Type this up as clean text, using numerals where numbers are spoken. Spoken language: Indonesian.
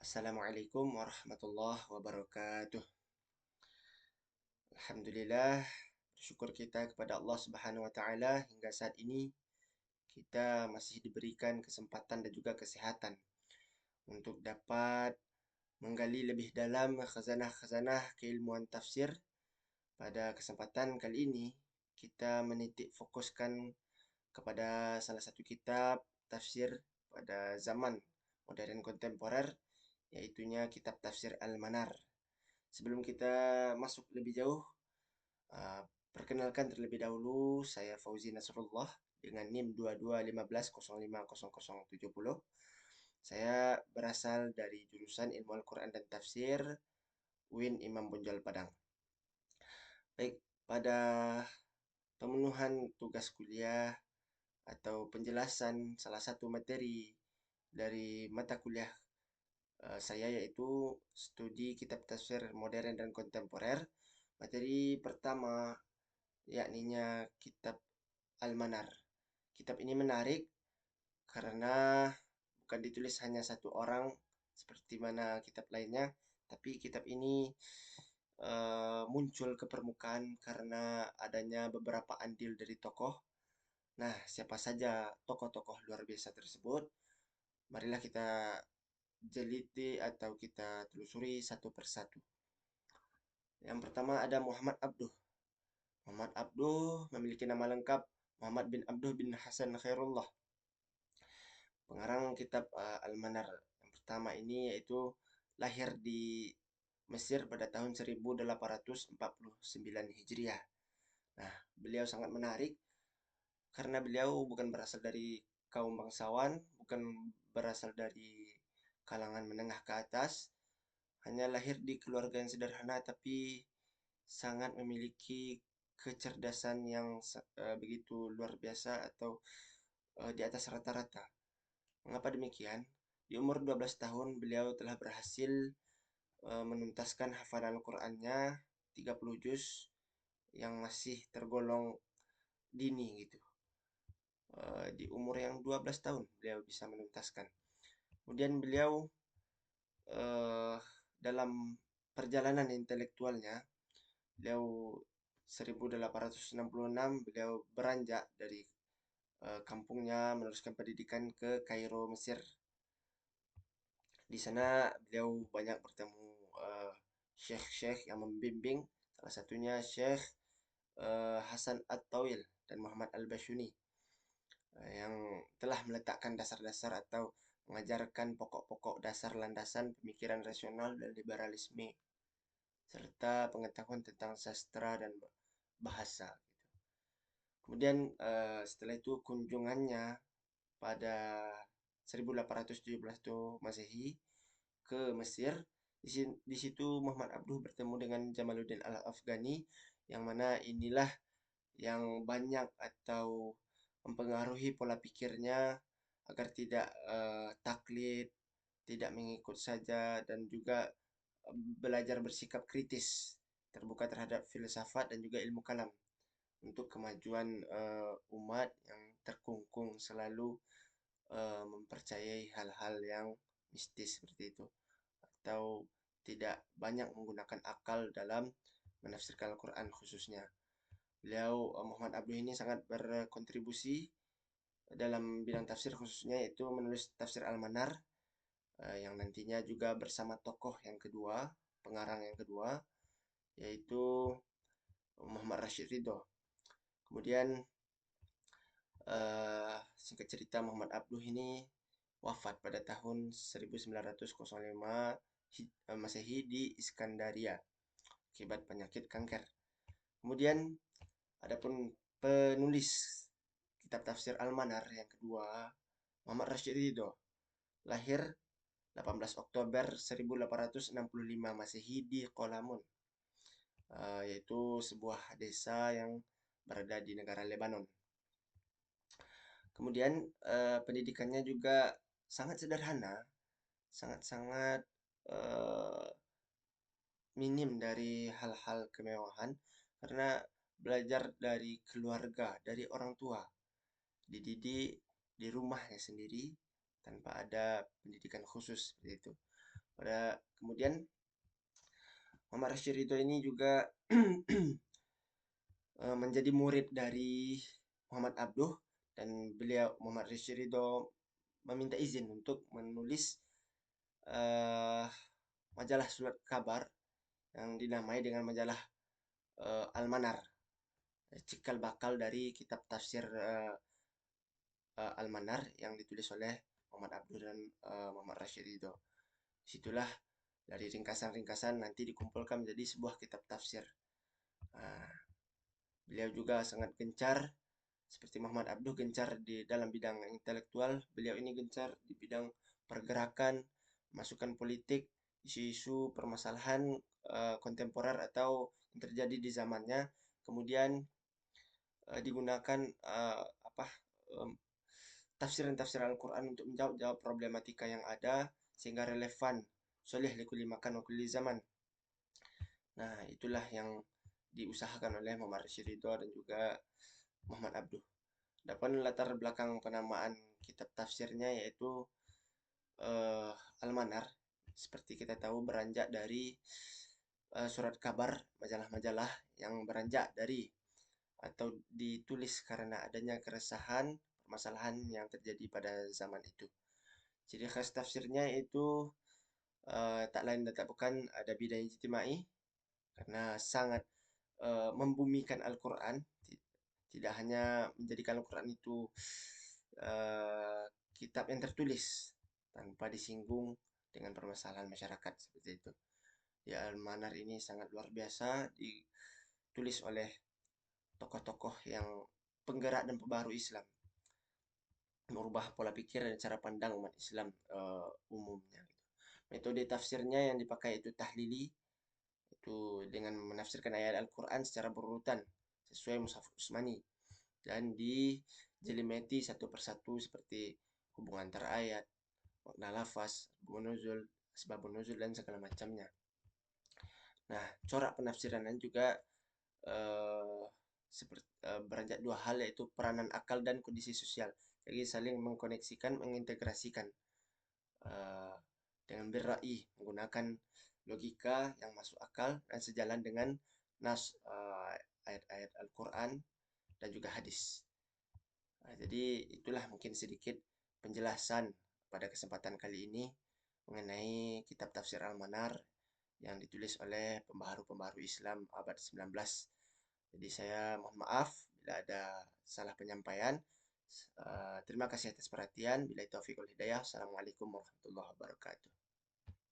Assalamualaikum warahmatullahi wabarakatuh. Alhamdulillah, bersyukur kita kepada Allah Subhanahu wa taala hingga saat ini kita masih diberikan kesempatan dan juga kesehatan untuk dapat menggali lebih dalam khazanah-khazanah keilmuan tafsir. Pada kesempatan kali ini kita menitik fokuskan kepada salah satu kitab tafsir pada zaman modern kontemporer, yaitunya kitab tafsir Al-Manar. Sebelum kita masuk lebih jauh, uh, perkenalkan terlebih dahulu, saya Fauzi Nasrullah dengan NIM 2215050070. Saya berasal dari jurusan Ilmu Al-Quran dan Tafsir UIN Imam Bonjol Padang. Baik, pada pemenuhan tugas kuliah atau penjelasan salah satu materi dari mata kuliah saya, yaitu studi kitab tafsir modern dan kontemporer. Materi pertama yakninya kitab Al-Manar. Kitab ini menarik karena bukan ditulis hanya satu orang seperti mana kitab lainnya, tapi kitab ini muncul ke permukaan karena adanya beberapa andil dari tokoh. Nah, siapa saja tokoh-tokoh luar biasa tersebut? Marilah kita jeliti atau kita telusuri satu persatu. Yang pertama ada Muhammad Abduh. Muhammad Abduh memiliki nama lengkap Muhammad bin Abduh bin Hasan Khairullah. Pengarang kitab Al-Manar yang pertama ini yaitu lahir di Mesir pada tahun 1849 Hijriah. Nah, beliau sangat menarik karena beliau bukan berasal dari kaum bangsawan, bukan berasal dari kalangan menengah ke atas, hanya lahir di keluarga yang sederhana tapi sangat memiliki kecerdasan yang begitu luar biasa atau di atas rata-rata. Mengapa demikian? Di umur 12 tahun beliau telah berhasil menuntaskan hafalan Al-Qur'annya 30 juz yang masih tergolong dini gitu. Di umur yang 12 tahun beliau bisa menuntaskan. Kemudian beliau dalam perjalanan intelektualnya, beliau 1866 beliau beranjak dari kampungnya meneruskan pendidikan ke Kairo, Mesir. Di sana beliau banyak bertemu syekh-syekh yang membimbing, salah satunya Syekh Hasan At-Tawil dan Muhammad Al-Bashuni, yang telah meletakkan dasar-dasar atau mengajarkan pokok-pokok dasar landasan pemikiran rasional dan liberalisme serta pengetahuan tentang sastra dan bahasa. Kemudian setelah itu kunjungannya pada 1817 itu Masehi ke Mesir. Di situ Muhammad Abduh bertemu dengan Jamaluddin Al-Afghani, yang mana inilah yang banyak atau mempengaruhi pola pikirnya agar tidak taklid, tidak mengikut saja, dan juga belajar bersikap kritis, terbuka terhadap filsafat dan juga ilmu kalam untuk kemajuan umat yang terkungkung selalu mempercayai hal-hal yang mistis seperti itu, atau tidak banyak menggunakan akal dalam menafsirkan Al-Quran khususnya. Beliau Muhammad Abduh ini sangat berkontribusi dalam bidang tafsir khususnya, yaitu menulis tafsir Al-Manar yang nantinya juga bersama tokoh yang kedua, pengarang yang kedua, yaitu Muhammad Rashid Ridho. Kemudian singkat cerita, Muhammad Abduh ini wafat pada tahun 1905 Masehi di Iskandaria akibat penyakit kanker. Kemudian adapun penulis kitab tafsir Al-Manar yang kedua, Muhammad Rashid Ridho, lahir 18 Oktober 1865 Masehi di Qolamun, yaitu sebuah desa yang berada di negara Lebanon. Kemudian pendidikannya juga sangat sederhana, sangat-sangat minim dari hal-hal kemewahan karena belajar dari keluarga, dari orang tua, dididik di rumahnya sendiri tanpa ada pendidikan khusus seperti itu. Kemudian Muhammad Rashid Ridho ini juga menjadi murid dari Muhammad Abduh, dan Muhammad Rashid Ridho meminta izin untuk menulis eh, majalah surat kabar yang dinamai dengan majalah Al-Manar, cikal bakal dari kitab tafsir Al-Manar yang ditulis oleh Muhammad Abduh dan Muhammad Rashid Ridho. Disitulah dari ringkasan-ringkasan nanti dikumpulkan menjadi sebuah kitab tafsir. Nah, beliau juga sangat gencar, seperti Muhammad Abduh gencar di dalam bidang intelektual, beliau ini gencar di bidang pergerakan, masukan politik, isu-isu permasalahan kontemporer atau yang terjadi di zamannya, kemudian digunakan apa tafsiran-tafsiran Al-Quran untuk menjawab problematika yang ada sehingga relevan, solih likulli makan wa kulli zaman. Nah, itulah yang diusahakan oleh Muhammad Rashid Ridho dan juga Muhammad Abduh. Adapun latar belakang penamaan kitab tafsirnya yaitu eh, Al-Manar. Seperti kita tahu beranjak dari surat kabar, majalah-majalah yang beranjak dari atau ditulis karena adanya keresahan, permasalahan yang terjadi pada zaman itu. Ciri khas tafsirnya itu tak lain dan tak bukan ada bidang ijtimai, karena sangat membumikan Al-Quran, tidak hanya menjadikan Al-Quran itu eh, kitab yang tertulis tanpa disinggung dengan permasalahan masyarakat seperti itu. Ya, Al-Manar ini sangat luar biasa, ditulis oleh tokoh-tokoh yang penggerak dan pebaru Islam, merubah pola pikir dan cara pandang umat Islam umumnya. Metode tafsirnya yang dipakai itu tahlili, itu dengan menafsirkan ayat Al-Quran secara berurutan sesuai Mushaf Utsmani dan dijelimeti satu persatu seperti hubungan antara ayat, makna lafaz, nuzul, sebab nuzul dan segala macamnya. Nah, corak penafsiran juga seperti beranjak dua hal, yaitu peranan akal dan kondisi sosial. Jadi saling mengkoneksikan, mengintegrasikan eh, dengan berrai, menggunakan logika yang masuk akal dan sejalan dengan nas ayat-ayat Al-Quran dan juga hadis. Nah, jadi itulah mungkin sedikit penjelasan pada kesempatan kali ini mengenai kitab tafsir Al-Manar yang ditulis oleh pembaharu-pembaharu Islam abad 19. Jadi saya mohon maaf bila ada salah penyampaian. Terima kasih atas perhatian. Bila taufiq wal hidayah. Assalamualaikum warahmatullahi wabarakatuh.